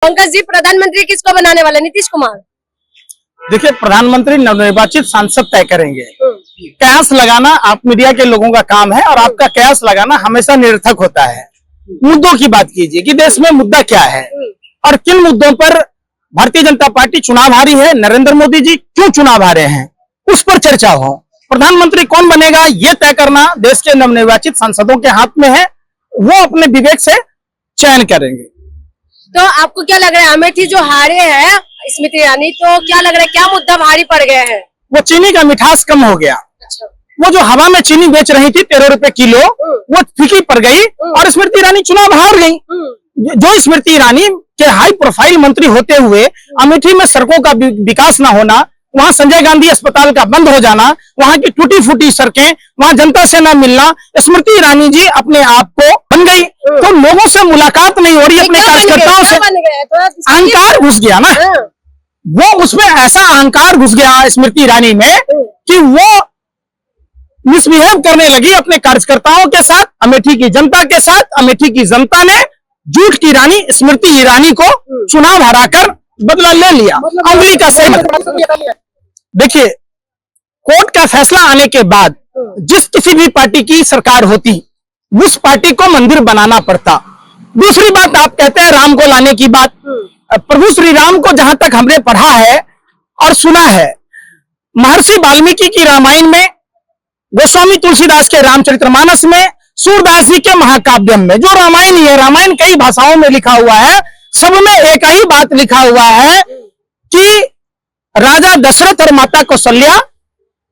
पंकज जी, प्रधानमंत्री किसको बनाने वाले? नीतीश कुमार? देखिए, प्रधानमंत्री नवनिर्वाचित सांसद तय करेंगे। कयास लगाना आप मीडिया के लोगों का काम है और आपका कयास लगाना हमेशा निरर्थक होता है। मुद्दों की बात कीजिए कि देश में मुद्दा क्या है और किन मुद्दों पर भारतीय जनता पार्टी चुनाव हारी है, नरेंद्र मोदी जी क्यों चुनाव हारे हैं, उस पर चर्चा हो। प्रधानमंत्री कौन बनेगा ये तय करना देश के नवनिर्वाचित सांसदों के हाथ में है, वो अपने विवेक से चयन करेंगे। तो आपको क्या लग रहा है, अमेठी जो हारे हैं स्मृति ईरानी, तो क्या लग रहा है क्या मुद्दा भारी पड़ गए हैं? वो चीनी का मिठास कम हो गया। अच्छा। वो जो हवा में चीनी बेच रही थी 13 रुपए किलो, वो फीकी पड़ गई और स्मृति ईरानी चुनाव हार गई। जो स्मृति ईरानी के हाई प्रोफाइल मंत्री होते हुए अमेठी में सड़कों का विकास न होना, वहां संजय गांधी अस्पताल का बंद हो जाना, वहां की टूटी फूटी सड़कें, वहां जनता से न मिलना, स्मृति ईरानी जी अपने आप को बन गई। तो लोगों से मुलाकात नहीं हो रही, अपने कार्यकर्ताओं से अहंकार घुस गया ना, वो उसमें ऐसा अहंकार घुस गया स्मृति ईरानी में कि वो मिसबिहेव करने लगी अपने कार्यकर्ताओं के साथ, अमेठी की जनता के साथ। अमेठी की जनता ने झूठ की रानी स्मृति ईरानी को चुनाव हराकर बदला ले लिया, अंगुली का सही मतलब। देखिए, कोर्ट का फैसला आने के बाद जिस किसी भी पार्टी की सरकार होती, उस पार्टी को मंदिर बनाना पड़ता। दूसरी बात, आप कहते हैं राम को लाने की बात। प्रभु श्री राम को जहां तक हमने पढ़ा है और सुना है, महर्षि वाल्मीकि की रामायण में, गोस्वामी तुलसीदास के रामचरितमानस में, सूरदास जी के महाकाव्य में, जो रामायण है, रामायण कई भाषाओं में लिखा हुआ है, सब में एक ही बात लिखा हुआ है कि राजा दशरथ और माता कौशल्या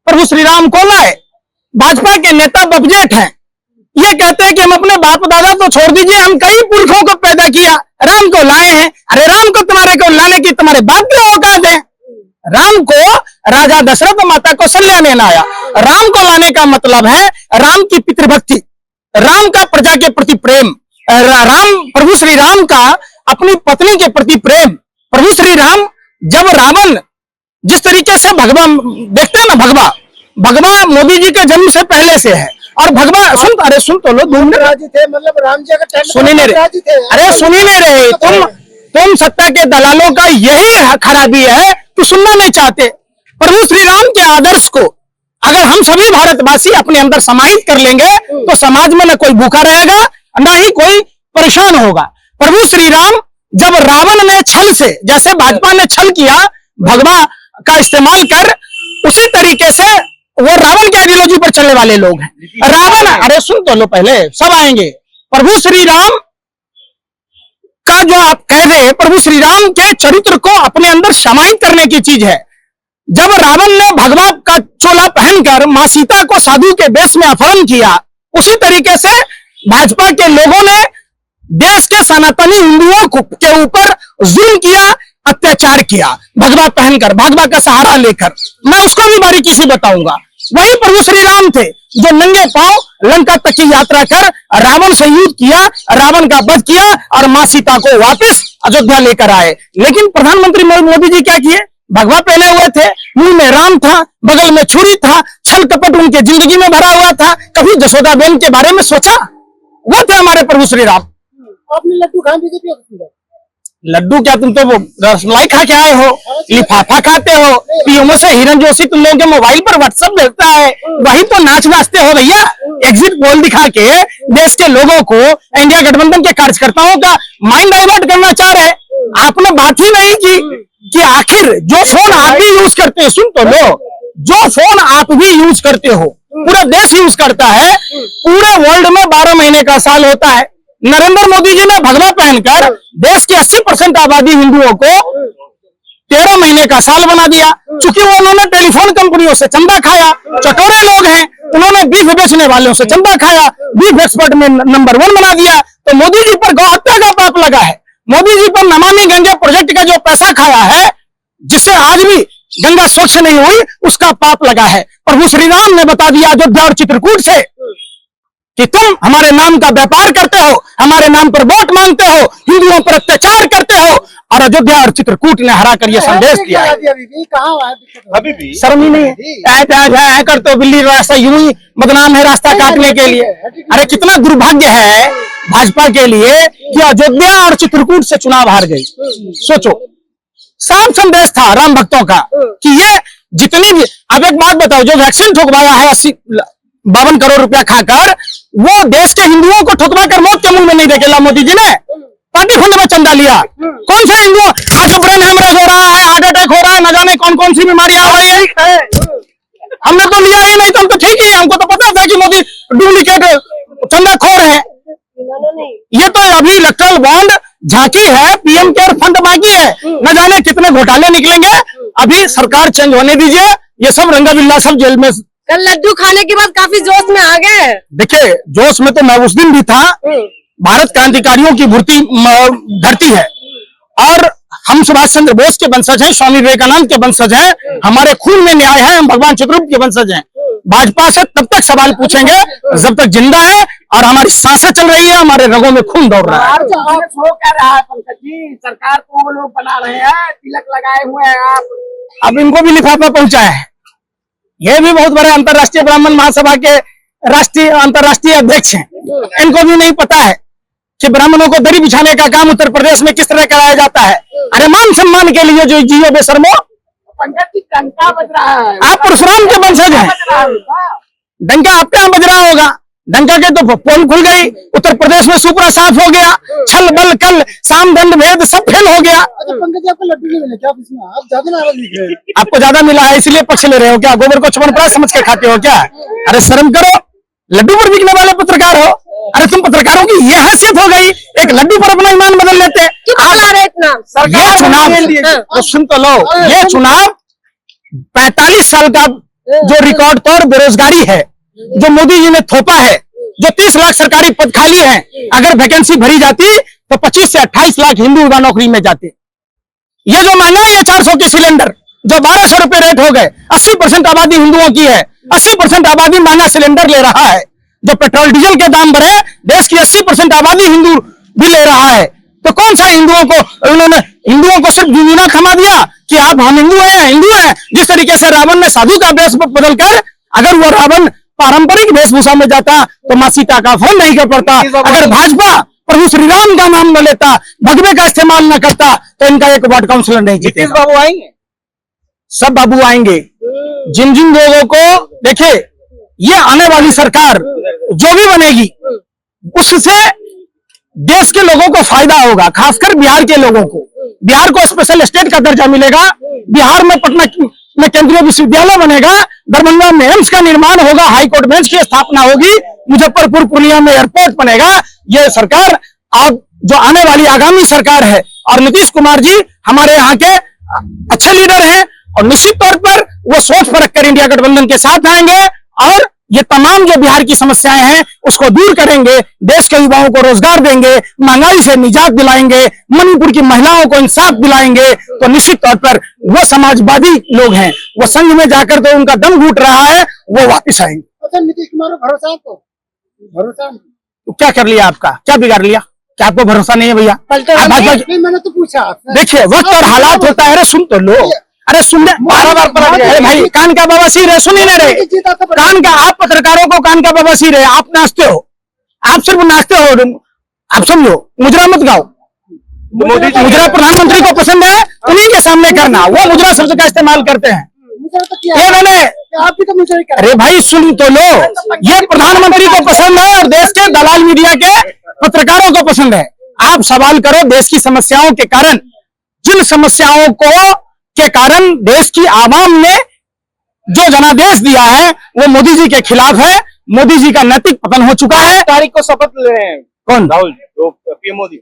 प्रभु श्री राम को लाए। भाजपा के नेता बबजेठ हैं, ये कहते हैं कि हम अपने बाप दादा तो छोड़ दीजिए, हम कई पुरखों को पैदा किया, राम को लाए हैं। अरे राम को तुम्हारे को लाने की तुम्हारे बाप की औकात है? राम को राजा दशरथ माता कौशल्या ने लाया। राम को लाने का मतलब है राम की पितृभक्ति, राम का प्रजा के प्रति प्रेम, राम प्रभु श्री राम का अपनी पत्नी के प्रति प्रेम। प्रभु श्री राम, जब रावण जिस तरीके से भगवा देखते हैं ना, भगवा मोदी जी के जन्म से पहले से है। और भगवा सुन तो लो, राजी थे, मतलब राम जी का सुनी नहीं रहे, अरे सुनी नहीं रहे तुम सत्ता के दलालों का यही खराबी है कि सुनना नहीं चाहते। प्रभु श्री राम के आदर्श को अगर हम सभी भारतवासी अपने अंदर समाहित कर लेंगे तो समाज में न कोई भूखा रहेगा, न ही कोई परेशान होगा। प्रभु श्री राम, जब रावण ने छल से, जैसे भाजपा ने छल किया भगवा का इस्तेमाल कर, उसी तरीके से वो रावण के आइडियोलॉजी पर चलने वाले लोग हैं। रावण, अरे सुन तो लो, पहले सब आएंगे। प्रभु श्री राम का जो आप कह रहे हैं, प्रभु श्री राम के चरित्र को अपने अंदर समाहित करने की चीज है। जब रावण ने भगवा का चोला पहनकर मां सीता को साधु के वेश में अपहरण किया, उसी तरीके से भाजपा के लोगों ने देश के सनातनी हिंदुओं के ऊपर जुल्म किया, अत्याचार किया, भगवा पहनकर, भगवा का सहारा लेकर। मैं उसको भी बारीकी से बताऊंगा। वही प्रभु श्री राम थे जो नंगे पांव लंका तक की यात्रा कर रावण से युद्ध किया, रावण का वध किया और मां सीता को वापस अयोध्या लेकर आए। लेकिन प्रधानमंत्री मोदी जी क्या किए? भगवा पहने हुए थे, मुंह में राम था, बगल में छुरी था, छल कपट उनके जिंदगी में भरा हुआ था। कभी जसोदा बेन के बारे में सोचा? वो थे हमारे प्रभु श्री राम। आपने लड्डू खा बीजेपी? लड्डू क्या, तुम तो वो रसमलाई खा के आए हो, लिफाफा खाते हो, पीएमओ से हिरन जोशी तुम लोगों के मोबाइल पर व्हाट्सएप भेजता है, वही तो नाच नाचते हो भैया। एग्जिट पोल दिखा के देश के लोगों को, इंडिया गठबंधन के कार्यकर्ताओं का माइंड डाइवर्ट करना चाह रहे। आपने बात ही नहीं की कि आखिर जो फोन आप भी यूज करते हैं, सुन तो लो, जो फोन आप भी यूज करते हो, पूरा देश यूज करता है, पूरे वर्ल्ड में 12 महीने का साल होता है। नरेंद्र मोदी जी ने भगवा पहनकर देश की 80% आबादी हिंदुओं को 13 महीने का साल बना दिया। चूंकि उन्होंने टेलीफोन कंपनियों से चंदा खाया, चटोरे लोग हैं, उन्होंने बीफ बेचने वालों से चंदा खाया, बीफ एक्सपर्ट में नंबर 1 बना दिया। तो मोदी जी पर गौ हत्या का पाप लगा है। मोदी जी पर नमामि गंगा प्रोजेक्ट का जो पैसा खाया है, जिससे आज भी गंगा स्वच्छ नहीं हुई, उसका पाप लगा है। प्रभु श्री राम ने बता दिया अयोध्या और चित्रकूट से कि तुम हमारे नाम का व्यापार करते हो, हमारे नाम पर वोट मांगते हो, हिंदुओं पर अत्याचार करते हो। और अयोध्या और चित्रकूट ने हरा कर ये संदेश दिया है। अभी भी कहाँ है दिक्कत? अभी भी शर्म ही नहीं है। ऐ कर तो बिल्ली रास्ता यूं ही बदनाम है रास्ता काटने के लिए। अरे कितना दुर्भाग्य है भाजपा के लिए कि अयोध्या और चित्रकूट से चुनाव हार गई। सोचो, साफ संदेश था राम भक्तों का कि ये जितनी भी, अब एक बात बताओ, जो वैक्सीन ठुकवाया है 52 करोड़ रुपया खाकर, वो देश के हिंदुओं को ठुकवा कर मौत के मुंह में नहीं धकेला मोदी जी ने, पार्टी फंड में चंदा लिया। कौन सा हिंदू आज ब्रेन हेमरेज हो रहा है, हार्ट अटैक हो रहा है, न जाने कौन कौन सी बीमारियां हो रही है, हमने तो लिया ही नहीं। तो हम तो ठीक ही है, हमको तो पता था कि मोदी डुप्लीकेट चंदाखोर है। ये तो अभी इलेक्ट्रल बॉन्ड झांकी है, पीएम केयर फंड बाकी है, न जाने कितने घोटाले निकलेंगे। अभी सरकार चेंज होने दीजिए, ये सब रंगा बिल्ला सब जेल में। कल लड्डू खाने के बाद काफी जोश में आ गए। देखिए, जोश में तो मैं उस दिन भी था। भारत क्रांतिकारियों की धरती है और हम सुभाष चंद्र बोस के वंशज हैं, स्वामी विवेकानंद के वंशज हैं, हमारे खून में न्याय है, हम भगवान चित्रगुप्त के वंशज हैं। भाजपा से तब तक सवाल पूछेंगे जब तक जिंदा है और हमारी सांसें चल रही है, हमारे रगों में खून दौड़ रहा है। वो कह रहा है पंकज जी, सरकार को वो लोग बना रहे हैं, तिलक लगाए हुए हैं आप। अब इनको भी लिफाफा पहुंचा है। ये भी बहुत बड़े अंतर्राष्ट्रीय ब्राह्मण महासभा के अंतर्राष्ट्रीय अध्यक्ष हैं, इनको भी नहीं पता है कि ब्राह्मणों को दरी बिछाने का काम उत्तर प्रदेश में किस तरह कराया जाता है। अरे मान सम्मान के लिए जो जियो बेशर्मो, पंकज जी डंका बज रहा है। आप परशुराम के वंशज हैं, डंका आपके यहाँ बज रहा होगा। डंका के तो पोल खुल गई, उत्तर प्रदेश में सुपरा साफ हो गया, छल बल कल साम दंड भेद सब फेल हो गया। अच्छा पंकज जी, आपको लड्डू नहीं मिले क्या ऑफिस में? आप ज्यादा नाराज दिख रहे हैं। आपको ज्यादा मिला है इसलिए पक्ष ले रहे हो क्या? गोबर को चमनप्राश समझ के खाते हो क्या? अरे शर्म करो, लड्डू पर बिकने वाले पत्रकार हो। अरे तुम पत्रकारों की ये हैसियत हो गई, एक लड्डू पर अपना ईमान बदल लेते। क्यों बदला रहे इतना? ये चुनाव तो सुन तो लो, ये चुनाव 45 साल का जो रिकॉर्ड तोड़ बेरोजगारी है जो मोदी जी ने थोपा है, जो 30 लाख सरकारी पद खाली हैं, अगर वैकेंसी भरी जाती तो 25 से 28 लाख हिंदू युवा नौकरी में जाते। ये जो महंगाई है 400 के सिलेंडर, जो 1200 रुपए रेट हो गए, 80% आबादी हिंदुओं की है, 80% आबादी महंगा सिलेंडर ले रहा है। जो पेट्रोल डीजल के दाम बढ़े, देश की 80% आबादी हिंदू भी ले रहा है। तो कौन सा उन्होंने हिंदुओं को सिर्फ जुनूना थमा दिया कि आप हम हिंदू हैं। जिस तरीके से रावण ने साधु का वेश बदलकर, अगर वो रावण पारंपरिक वेशभूषा में जाता तो माँ सीता का अपहरण नहीं कर पड़ता। अगर भाजपा प्रभु श्री राम का नाम न लेता, भगवे का इस्तेमाल न करता, तो इनका एक वार्ड काउंसिलर नहीं जीतेगा। बाबू आएंगे, सब बाबू आएंगे। जिन जिन लोगों को देखिए, ये आने वाली सरकार जो भी बनेगी उससे देश के लोगों को फायदा होगा, खासकर बिहार के लोगों को। बिहार को स्पेशल स्टेट का दर्जा मिलेगा, बिहार में पटना में केंद्रीय विश्वविद्यालय बनेगा, दरभंगा में एम्स का निर्माण होगा, हाईकोर्ट बेंच की स्थापना होगी, मुजफ्फरपुर पूर्णिया में एयरपोर्ट बनेगा। ये सरकार अब जो आने वाली आगामी सरकार है, और नीतीश कुमार जी हमारे यहाँ के अच्छे लीडर हैं और निश्चित तौर पर वो सोच परख कर इंडिया गठबंधन के साथ आएंगे और ये तमाम जो बिहार की समस्याएं हैं उसको दूर करेंगे, देश के युवाओं को रोजगार देंगे, महंगाई से निजात दिलाएंगे, मणिपुर की महिलाओं को इंसाफ दिलाएंगे। तो निश्चित तौर पर वो समाजवादी लोग हैं, वो संघ में जाकर तो उनका दम घुट रहा है, वो वापिस आएंगे। अच्छा नीतीश कुमार को भरोसा है? तो भरोसा तो क्या कर लिया आपका? क्या बिगाड़ लिया? क्या आपको भरोसा नहीं है भैया? नहीं, मैंने तो पूछा। देखिए, वक्त और हालात होता है। अरे सुन तो लो, अरे सुनने बार पलट गए। अरे भाई, कान का बवासीर है, सुन ही नहीं रहे। कान का, आप पत्रकारों को कान का बवासीर है, आप नाचते हो, आप सिर्फ नाचते हो। आप समझो, मुजरा मत गाओ। मुजरा प्रधानमंत्री को पसंद है, उन्हीं के सामने करना। वो मुजरा शब्द का इस्तेमाल करते हैं। ये मैंने आप भी तो मुझे कर। अरे भाई सुन तो लो, ये प्रधानमंत्री को पसंद है और देश के दलाल मीडिया के पत्रकारों को पसंद है। आप सवाल करो, देश की समस्याओं के कारण, जिन समस्याओं को के कारण देश की आवाम ने जो जनादेश दिया है वो मोदी जी के खिलाफ है। मोदी जी का नैतिक पतन हो चुका है। तारीख को शपथ ले रहे हैं कौन? राहुल पीएम मोदी।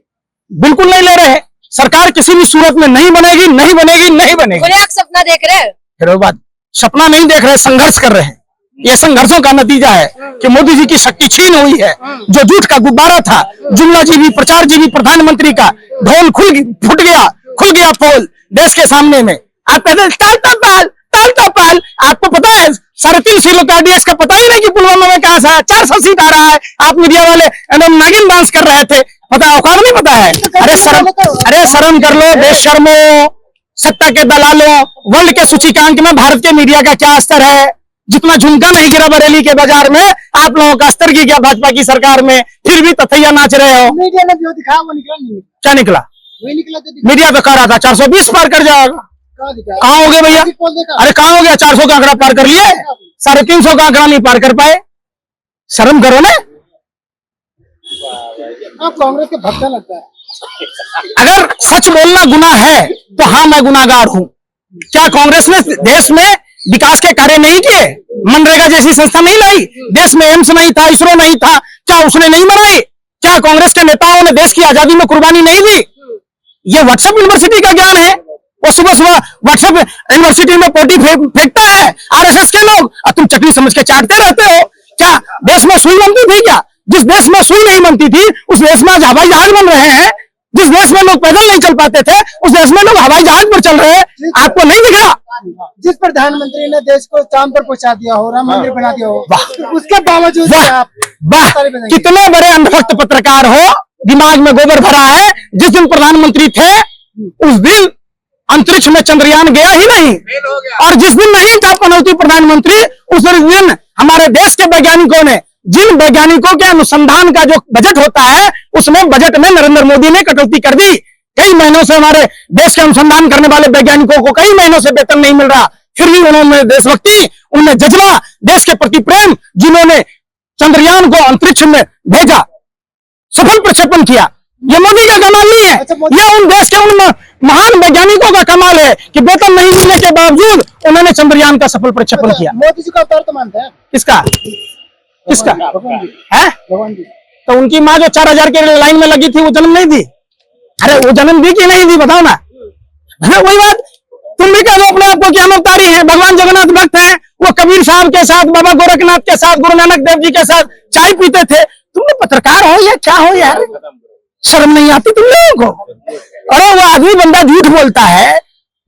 बिल्कुल नहीं ले रहे। सरकार किसी भी सूरत में नहीं बनेगी, नहीं बनेगी, नहीं बनेगी। खुले आंख सपना देख रहे हैं। फिर वो बात, सपना नहीं देख रहे, संघर्ष कर रहे हैं। ये संघर्षों का नतीजा है कि मोदी जी की शक्ति छीन हुई है। जो झूठ का गुब्बारा था, जुमला जीवी प्रचार जीवी प्रधानमंत्री का ढोल फूट गया, खुल गया पोल देश के सामने में। आप कहते ताल तो पाल, आपको पता है 3.5 किलो का डीएस का पता ही नहीं कि पुलवामा में कहा था 400 सीट आ रहा है। आप मीडिया वाले एकदम नागिन डांस कर रहे थे, पता औकात नहीं पता है। अरे शर्म कर लो बेशर्मो, सत्ता के दलालों। वर्ल्ड के सूचकांक में भारत के मीडिया का क्या स्तर है? जितना झुमका नहीं गिरा बरेली के बाजार में, आप लोगों का स्तर गिर गया भाजपा की सरकार में, फिर भी तथैया नाच रहे हो। मीडिया ने जो दिखाया वो निकला नहीं, क्या निकला? वही निकला जो दिखा। मीडिया तो कह रहा था 420 पार कर जाएगा। कहाँ दिखा? कहाँ हो गए भैया? अरे कहाँ हो गया? 400 का आंकड़ा पार कर लिए, 350 का आंकड़ा नहीं पार कर पाए। शर्म करो ना। आप कांग्रेस के भक्ता लगता है। अगर सच बोलना गुनाह है तो हाँ, मैं गुनाहगार हूं। क्या कांग्रेस ने देश में विकास के कार्य नहीं किए? मनरेगा जैसी संस्था नहीं लाई? देश में एम्स नहीं था, इसरो नहीं था, क्या उसने नहीं बनाई? क्या कांग्रेस के नेताओं ने देश की आजादी में कुर्बानी नहीं दी? ये व्हाट्सएप यूनिवर्सिटी का ज्ञान है। वो सुबह सुबह व्हाट्सएप यूनिवर्सिटी में पोटी फेंकता है आरएसएस के लोग, और तुम चटनी समझ के चाटते रहते हो। क्या देश में सुई बनती थी क्या? जिस देश में सुई नहीं बनती थी उस देश में आज हवाई जहाज बन रहे हैं। जिस देश में लोग पैदल नहीं चल पाते थे उस देश में लोग हवाई जहाज पर चल रहे हैं। आपको नहीं दिख रहा? जिस प्रधानमंत्री ने देश को चांद पर पहुंचा दिया हो, राम मंदिर बना दिया हो, उसके बावजूद वाह आप वाह, कितने बड़े अंधभक्त पत्रकार हो, दिमाग में गोबर भरा है। जिस दिन प्रधानमंत्री थे उस दिन अंतरिक्ष में चंद्रयान गया ही नहीं, और जिस दिन नहीं था पनौती प्रधानमंत्री उस दिन हमारे देश के वैज्ञानिकों ने, जिन वैज्ञानिकों के अनुसंधान का जो बजट होता है उसमें बजट में नरेंद्र मोदी ने कटौती कर दी। कई महीनों से हमारे देश के अनुसंधान करने वाले वैज्ञानिकों को कई महीनों से वेतन नहीं मिल रहा, फिर भी उन्होंने देशभक्ति, उनमें जज्बा, देश के प्रति प्रेम, जिन्होंने चंद्रयान को अंतरिक्ष में भेजा, सफल प्रक्षेपण किया। ये मोदी का कमाल नहीं है, यह उन देश के उन महान वैज्ञानिकों का कमाल है कि वेतन नहीं मिलने के बावजूद उन्होंने चंद्रयान का सफल प्रक्षेपण किया। मोदी जी का अवतार तो मानते हैं? किसका किसका है? भगवान जी। तो उनकी माँ जो 4000 के लाइन में लगी थी वो जन्म नहीं दी? अरे वो जन्म दी कि नहीं दी बताओ ना। वही बात, तुम भी कह दो अपने आप को कि हम अवतारी हैं, भगवान जगन्नाथ भक्त हैं। वो कबीर साहब के साथ, बाबा गोरखनाथ के साथ, गुरु नानक देव जी के साथ चाय पीते थे। तुम लोग पत्रकार हो या क्या हो यार? शर्म नहीं आती तुम लोगों को? अरे वो आदमी बंदा झूठ बोलता है,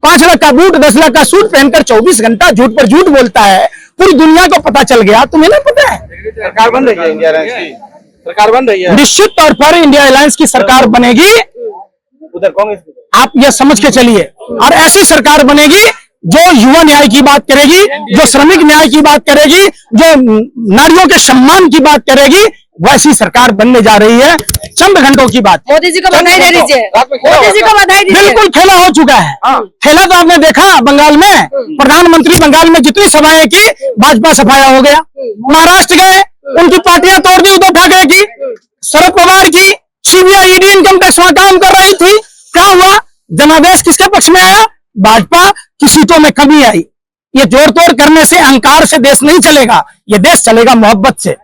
5 लाख का बूट 10 लाख का सूट पहनकर 24 घंटा झूठ पर झूठ बोलता है, पूरी दुनिया को पता चल गया, तुम्हें नहीं पता है? सरकार बन रही है इंडिया अलायंस की, सरकार बन रही है। निश्चित तौर पर इंडिया अलायंस की सरकार बनेगी, उधर कांग्रेस, आप ये समझ के चलिए। और ऐसी सरकार बनेगी जो युवा न्याय की बात करेगी, जो श्रमिक न्याय की बात करेगी, जो नारियों के सम्मान की बात करेगी, वैसी सरकार बनने जा रही है। चंद घंटों की बात। मोदी जी को बधाई दे दीजिए, मोदी जी को बधाई दीजिए। बिल्कुल खेला हो चुका है। खेला तो आपने देखा बंगाल में, प्रधानमंत्री बंगाल में जितनी सभाएं की भाजपा सफाया हो गया। महाराष्ट्र गए, उनकी पार्टियां तोड़ दी उद्धव ठाकरे की, शरद पवार की, सीबीआई ईडी इनकम टैक्स वहां काम कर रही थी। क्या हुआ? जनादेश किसके पक्ष में आया? भाजपा की सीटों में कमी आई। ये जोड़ तोड़ करने से, अहंकार से देश नहीं चलेगा, ये देश चलेगा मोहब्बत से।